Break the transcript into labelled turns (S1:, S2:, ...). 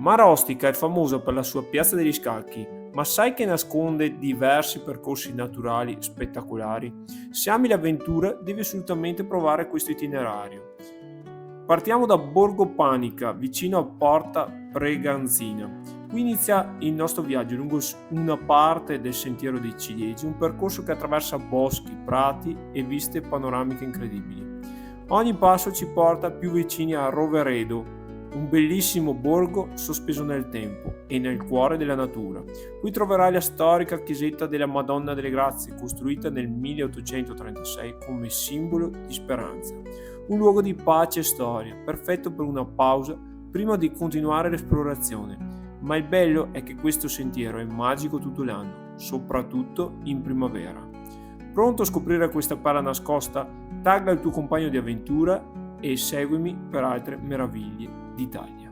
S1: Marostica è famosa per la sua piazza degli scacchi, ma sai che nasconde diversi percorsi naturali spettacolari? Se ami l'avventura, devi assolutamente provare questo itinerario. Partiamo da Borgo Panica, vicino a Porta Preganzina. Qui inizia il nostro viaggio lungo una parte del Sentiero dei Ciliegi, un percorso che attraversa boschi, prati e viste panoramiche incredibili. Ogni passo ci porta più vicini a Roveredo, un bellissimo borgo sospeso nel tempo e nel cuore della natura. Qui troverai la storica chiesetta della Madonna delle Grazie, costruita nel 1836 come simbolo di speranza. Un luogo di pace e storia, perfetto per una pausa prima di continuare l'esplorazione. Ma il bello è che questo sentiero è magico tutto l'anno, soprattutto in primavera. Pronto a scoprire questa perla nascosta? Tagga il tuo compagno di avventura e seguimi per altre meraviglie d'Italia.